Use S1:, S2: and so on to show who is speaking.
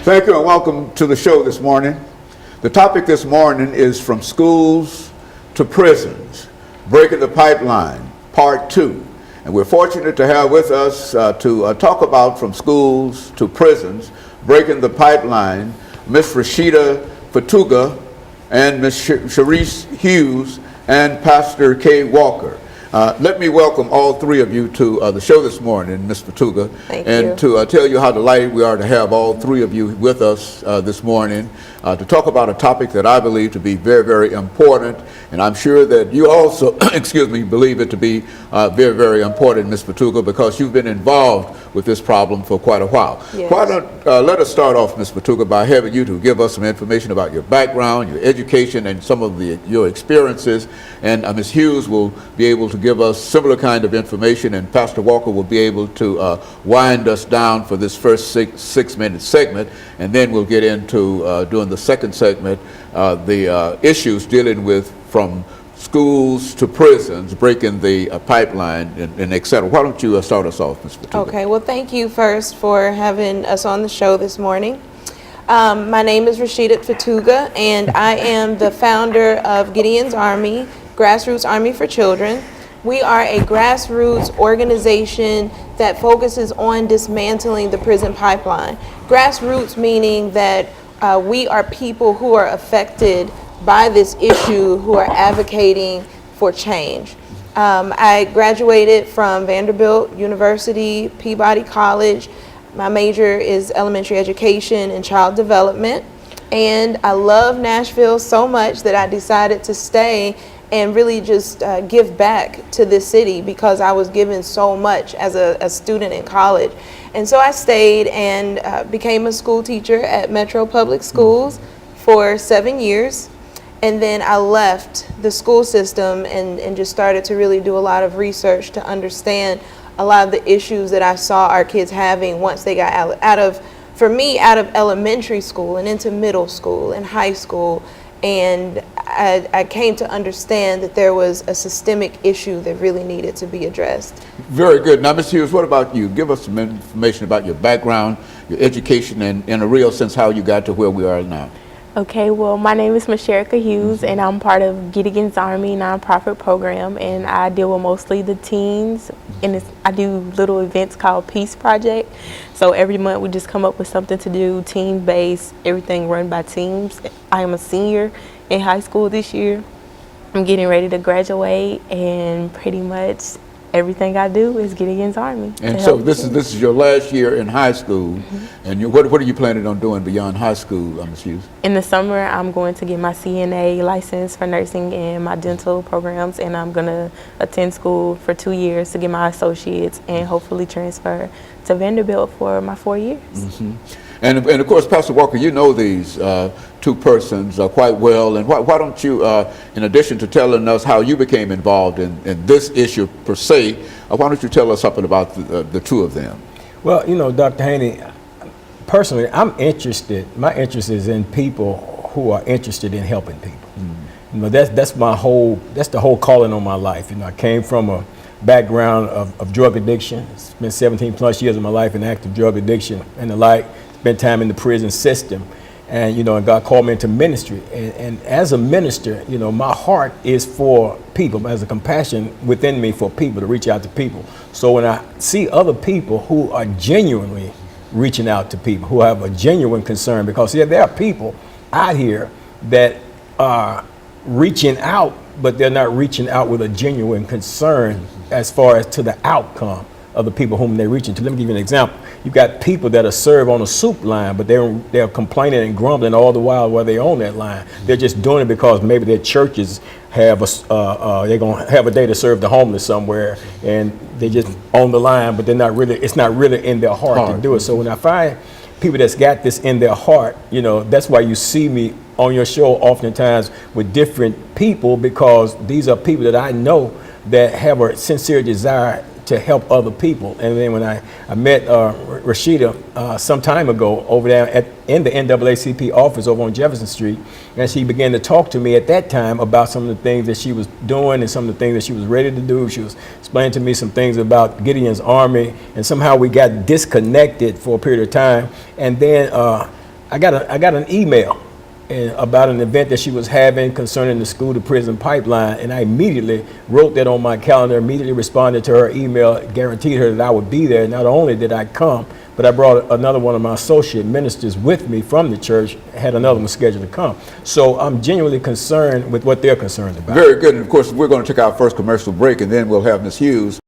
S1: Thank you and welcome to the show this morning. The topic this morning is From Schools to Prisons, Breaking the Pipeline, Part 2. And we're fortunate to have with us to talk about From Schools to Prisons, Breaking the Pipeline, Ms. Rashida Fatuga and Ms. Sharice Hughes and Pastor KWalker. Let me welcome all three of you to the show this morning, Ms. Fatuga, and to tell you how delighted we are to have all three of you with us this morning to talk about a topic that I believe to be very, very important, and I'm sure that you also, believe it to be very, very important, Ms. Fatuga, because you've been involved with this problem for quite a while.
S2: Yes.
S1: Why don't let us start off, Ms. Fatuga, by having you to give us some information about your background, your education, and some of your experiences, and Ms. Hughes will be able to give us similar kind of information, and Pastor Walker will be able to wind us down for this first six-minute segment, and then we'll get into doing the second segment, the issues dealing with from schools to prisons, breaking the pipeline, and et cetera. Why don't you start us off, Ms. Fatuga?
S2: Okay, well, thank you first for having us on the show this morning. My name is Rashida Fatuga, and I am the founder of Gideon's Army, Grassroots Army for Children. We are a grassroots organization that focuses on dismantling the prison pipeline. Grassroots meaning that we are people who are affected by this issue, who are advocating for change. I graduated from Vanderbilt University, Peabody College. My major is elementary education and child development. And I love Nashville so much that I decided to stay and really just give back to this city because I was given so much as a student in college. And so I stayed and became a school teacher at Metro Public Schools for 7 years. And then I left the school system and just started to really do a lot of research to understand a lot of the issues that I saw our kids having once they got out of elementary school and into middle school and high school. And I came to understand that there was a systemic issue that really needed to be addressed.
S1: Very good. Now, Ms. Hughes, what about you? Give us some information about your background, your education, and in a real sense, how you got to where we are now.
S3: Okay, well, my name is Ms. Hughes, and I'm part of Gideon's Army nonprofit program, and I deal with mostly the teens, and I do little events called Peace Project. So every month we just come up with something to do, team-based, everything run by teams. I am a senior in high school this year. I'm getting ready to graduate, and pretty much everything I do is Gideon's Army.
S1: And so this is your last year in high school, and what are you planning on doing beyond high school, Ms. Hughes?
S3: In the summer, I'm going to get my CNA license for nursing and my dental programs, and I'm going to attend school for 2 years to get my associates and hopefully transfer to Vanderbilt for my 4 years.
S1: And of course, Pastor Walker, you know these two persons quite well, and why don't you, in addition to telling us how you became involved in this issue per se, why don't you tell us something about the two of them?
S4: Well, you know, Dr. Haney, personally, I'm interested, my interest is in people who are interested in helping people. You know, that's the whole calling on my life. You know, I came from a background of drug addiction. Spent 17 plus years of my life in active drug addiction and the like. Spent time in the prison system, and you know, and God called me into ministry. And as a minister, you know, my heart is for people. As a compassion within me for people, to reach out to people. So when I see other people who are genuinely reaching out to people, who have a genuine concern, because there are people out here that are reaching out, but they're not reaching out with a genuine concern as far as to the outcome of the people whom they're reaching to. Let me give you an example. You've got people that are served on a soup line, but they're complaining and grumbling all the while they're on that line. They're just doing it because maybe their churches have they're gonna have a day to serve the homeless somewhere, and they just on the line, but it's not really in their heart to do it. So when I find people that's got this in their heart, you know, that's why you see me on your show oftentimes with different people, because these are people that I know that have a sincere desire to help other people. And then when I met Rashida some time ago over there in the NAACP office over on Jefferson Street, and she began to talk to me at that time about some of the things that she was doing and some of the things that she was ready to do. She was explaining to me some things about Gideon's Army, and somehow we got disconnected for a period of time. And then I got an email about an event that she was having concerning the school to prison pipeline, and I immediately wrote that on my calendar, immediately responded to her email, guaranteed her that I would be there. Not only did I come, but I brought another one of my associate ministers with me from the church, had another one scheduled to come. So I'm genuinely concerned with what they're concerned about.
S1: Very good. And of course, we're going to take our first commercial break, and then we'll have Ms. Hughes